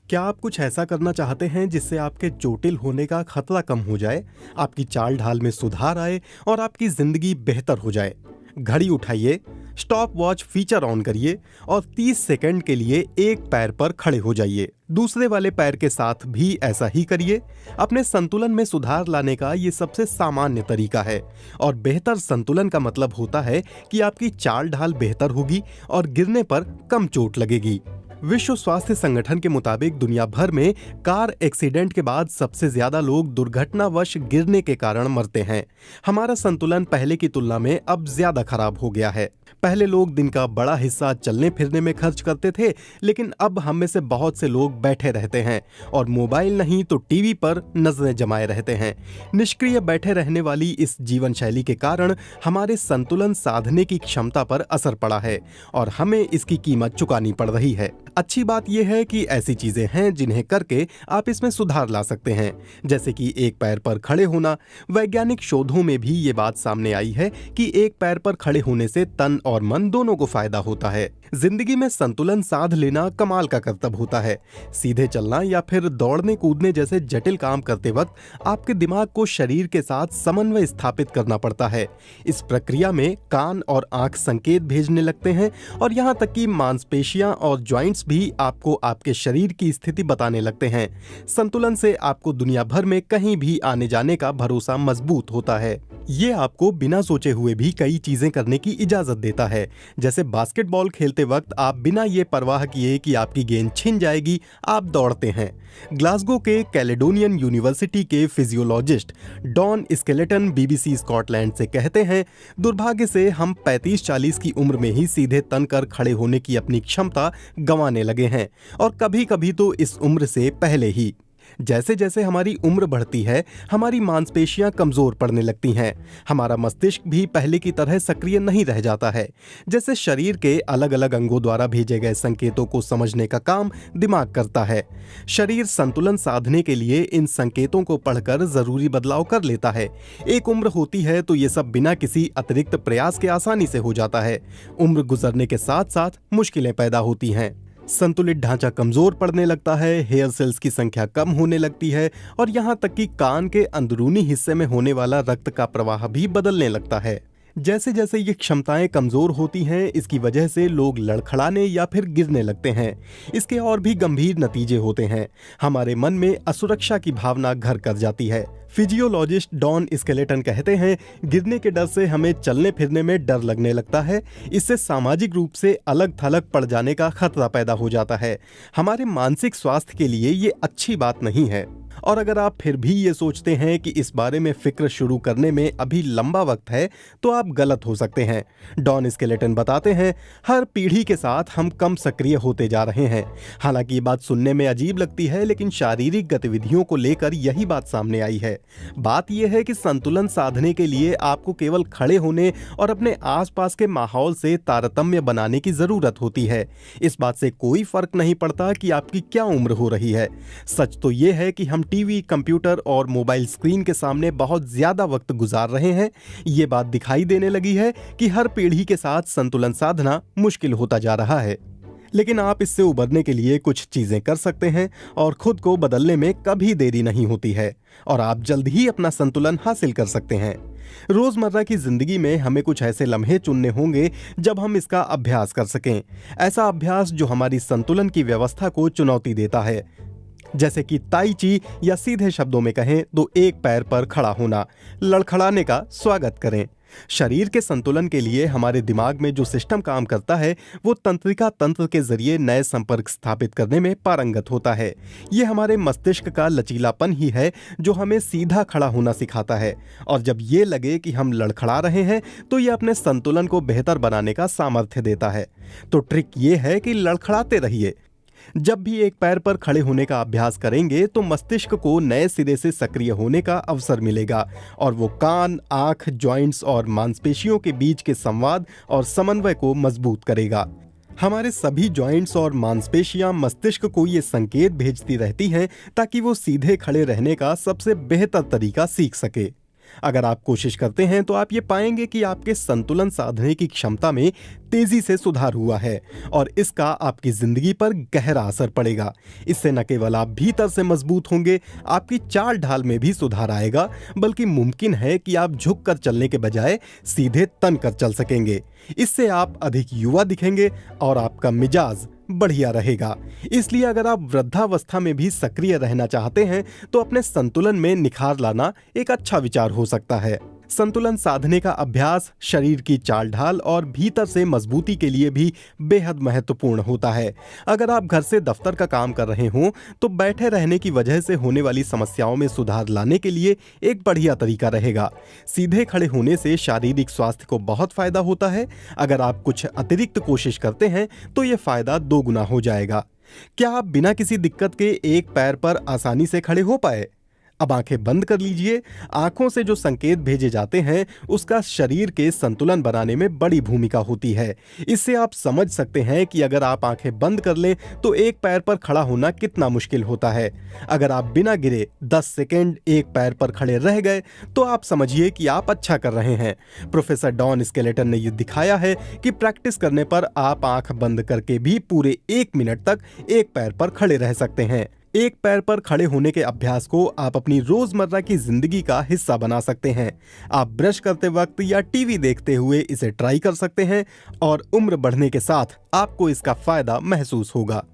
क्या आप कुछ ऐसा करना चाहते हैं जिससे आपके चोटिल होने का खतरा कम हो जाए, आपकी चाल ढाल में सुधार आए और आपकी जिंदगी बेहतर हो जाए? घड़ी उठाइए, स्टॉप वॉच फीचर ऑन करिए और 30 सेकंड के लिए एक पैर पर खड़े हो जाइए। दूसरे वाले पैर के साथ भी ऐसा ही करिए। अपने संतुलन में सुधार लाने का ये सबसे सामान्य तरीका है और बेहतर संतुलन का मतलब होता है कि आपकी चाल ढाल बेहतर होगी और गिरने पर कम चोट लगेगी। विश्व स्वास्थ्य संगठन के मुताबिक दुनिया भर में कार एक्सीडेंट के बाद सबसे ज्यादा लोग दुर्घटनावश गिरने के कारण मरते हैं। हमारा संतुलन पहले की तुलना में अब ज्यादा खराब हो गया है। पहले लोग दिन का बड़ा हिस्सा चलने फिरने में खर्च करते थे, लेकिन अब हम में से बहुत से लोग बैठे रहते हैं और मोबाइल नहीं तो टीवी पर नजरें जमाए रहते हैं। निष्क्रिय बैठे रहने वाली इस जीवन शैली के कारण हमारे संतुलन साधने की क्षमता पर असर पड़ा है और हमें इसकी कीमत चुकानी पड़ रही है। अच्छी बात यह है कि ऐसी चीजें हैं जिन्हें करके आप इसमें सुधार ला सकते हैं, जैसे कि एक पैर पर खड़े होना। वैज्ञानिक शोधों में भी ये बात सामने आई है कि एक पैर पर खड़े होने से तन और मन दोनों को फायदा होता है। जिंदगी में संतुलन साध लेना कमाल का करतब होता है। सीधे चलना या फिर दौड़ने कूदने जैसे जटिल काम करते वक्त आपके दिमाग को शरीर के साथ समन्वय स्थापित करना पड़ता है। इस प्रक्रिया में कान और आंख संकेत भेजने लगते हैं और यहाँ तक कि मांसपेशियां और जॉइंट्स भी आपको आपके शरीर की स्थिति बताने लगते हैं। संतुलन से आपको दुनिया भर में कहीं भी आने जाने का भरोसा मजबूत होता है। ये आपको बिना सोचे हुए भी कई चीजें करने की इजाजत देता है, जैसे बास्केटबॉल खेलते वक्त आप बिना ये परवाह किए कि आपकी गेंद छिन जाएगी, आप दौड़ते हैं। ग्लासगो के कैलेडोनियन यूनिवर्सिटी के physiologist Dawn Skelton BBC Scotland से कहते हैं, दुर्भाग्य से हम 35-40 की उम्र में ही सीधे तन कर खड़े होने की अपनी क्षमता गंवाने लगे हैं और कभी-कभी तो इस उम्र से पहले ही। जैसे जैसे हमारी उम्र बढ़ती है, हमारी मांसपेशियां कमजोर पड़ने लगती हैं। हमारा मस्तिष्क भी पहले की तरह सक्रिय नहीं रह जाता है। जैसे शरीर के अलग अलग अंगों द्वारा भेजे गए संकेतों को समझने का काम दिमाग करता है। शरीर संतुलन साधने के लिए इन संकेतों को पढ़कर जरूरी बदलाव कर लेता है। एक उम्र होती है तो ये सब बिना किसी अतिरिक्त प्रयास के आसानी से हो जाता है। उम्र गुजरने के साथ साथ मुश्किलें पैदा होती हैं। संतुलित ढांचा कमजोर पड़ने लगता है, हेयर सेल्स की संख्या कम होने लगती है और यहाँ तक कि कान के अंदरूनी हिस्से में होने वाला रक्त का प्रवाह भी बदलने लगता है। जैसे जैसे ये क्षमताएं कमजोर होती हैं, इसकी वजह से लोग लड़खड़ाने या फिर गिरने लगते हैं। इसके और भी गंभीर नतीजे होते हैं। हमारे मन में असुरक्षा की भावना घर कर जाती है। फिजियोलॉजिस्ट डॉन स्केलेटन कहते हैं, गिरने के डर से हमें चलने फिरने में डर लगने लगता है। इससे सामाजिक रूप से अलग थलग पड़ जाने का खतरा पैदा हो जाता है। हमारे मानसिक स्वास्थ्य के लिए ये अच्छी बात नहीं है। और अगर आप फिर भी ये सोचते हैं कि इस बारे में फिक्र शुरू करने में अभी लंबा वक्त है, तो आप गलत हो सकते हैं। डॉन स्केलेटन बताते हैं, हर पीढ़ी के साथ हम कम सक्रिय होते जा रहे हैं। हालांकि ये बात सुनने में अजीब लगती है, लेकिन शारीरिक गतिविधियों को लेकर यही बात सामने आई है। बात यह है कि संतुलन साधने के लिए आपको केवल खड़े होने और अपने आसपास के माहौल से तारतम्य बनाने की जरूरत होती है। इस बात से कोई फर्क नहीं पड़ता कि आपकी क्या उम्र हो रही है। सच तो यह है कि हम टीवी, कंप्यूटर और मोबाइल स्क्रीन के सामने बहुत ज्यादा वक्त गुजार रहे हैं। ये बात दिखाई देने लगी है कि हर पीढ़ी के साथ संतुलन साधना मुश्किल होता जा रहा है। लेकिन आप इससे उबरने के लिए कुछ चीजें कर सकते हैं और खुद को बदलने में कभी देरी नहीं होती है और आप जल्द ही अपना संतुलन हासिल कर सकते हैं। रोजमर्रा की जिंदगी में हमें कुछ ऐसे लम्हे चुनने होंगे जब हम इसका अभ्यास कर सकें। ऐसा अभ्यास जो हमारी संतुलन की व्यवस्था को चुनौती देता है, जैसे कि ताई ची, या सीधे शब्दों में कहें तो एक पैर पर खड़ा होना। लड़खड़ाने का स्वागत करें। शरीर के संतुलन के लिए हमारे दिमाग में जो सिस्टम काम करता है, वो तंत्रिका तंत्र के जरिए नए संपर्क स्थापित करने में पारंगत होता है। ये हमारे मस्तिष्क का लचीलापन ही है जो हमें सीधा खड़ा होना सिखाता है। और जब ये लगे कि हम लड़खड़ा रहे हैं, तो ये अपने संतुलन को बेहतर बनाने का सामर्थ्य देता है। तो ट्रिक ये है कि लड़खड़ाते रहिए। जब भी एक पैर पर खड़े होने का अभ्यास करेंगे तो मस्तिष्क को नए सिरे से सक्रिय होने का अवसर मिलेगा और वो कान, आंख, जॉइंट्स और मांसपेशियों के बीच के संवाद और समन्वय को मजबूत करेगा। हमारे सभी जॉइंट्स और मांसपेशियां मस्तिष्क को ये संकेत भेजती रहती हैं ताकि वो सीधे खड़े रहने का सबसे बेहतर तरीका सीख सके। अगर आप कोशिश करते हैं तो आप ये पाएंगे कि आपके संतुलन साधने की क्षमता में तेजी से सुधार हुआ है और इसका आपकी जिंदगी पर गहरा असर पड़ेगा। इससे न केवल आप भीतर से मजबूत होंगे, आपकी चाल ढाल में भी सुधार आएगा, बल्कि मुमकिन है कि आप झुककर चलने के बजाय सीधे तन कर चल सकेंगे। इससे आप अधिक युवा दिखेंगे और आपका मिजाज बढ़िया रहेगा। इसलिए अगर आप वृद्धावस्था में भी सक्रिय रहना चाहते हैं तो अपने संतुलन में निखार लाना एक अच्छा विचार हो सकता है। संतुलन साधने का अभ्यास शरीर की चाल ढाल और भीतर से मजबूती के लिए भी बेहद महत्वपूर्ण होता है। अगर आप घर से दफ्तर का काम कर रहे हों तो बैठे रहने की वजह से होने वाली समस्याओं में सुधार लाने के लिए एक बढ़िया तरीका रहेगा। सीधे खड़े होने से शारीरिक स्वास्थ्य को बहुत फायदा होता है। अगर आप कुछ अतिरिक्त कोशिश करते हैं तो ये फायदा 2 गुना हो जाएगा। क्या आप बिना किसी दिक्कत के एक पैर पर आसानी से खड़े हो पाए? अब आंखें बंद कर लीजिए। आंखों से जो संकेत भेजे जाते हैं उसका शरीर के संतुलन बनाने में बड़ी भूमिका होती है। इससे आप समझ सकते हैं कि अगर आप आंखें बंद कर लें तो एक पैर पर खड़ा होना कितना मुश्किल होता है। अगर आप बिना गिरे 10 सेकंड एक पैर पर खड़े रह गए तो आप समझिए कि आप अच्छा कर रहे हैं। प्रोफेसर डॉन स्केलेटन ने यह दिखाया है कि प्रैक्टिस करने पर आप आंख बंद करके भी पूरे 1 मिनट तक एक पैर पर खड़े रह सकते हैं। एक पैर पर खड़े होने के अभ्यास को आप अपनी रोजमर्रा की जिंदगी का हिस्सा बना सकते हैं। आप ब्रश करते वक्त या टीवी देखते हुए इसे ट्राई कर सकते हैं और उम्र बढ़ने के साथ आपको इसका फायदा महसूस होगा।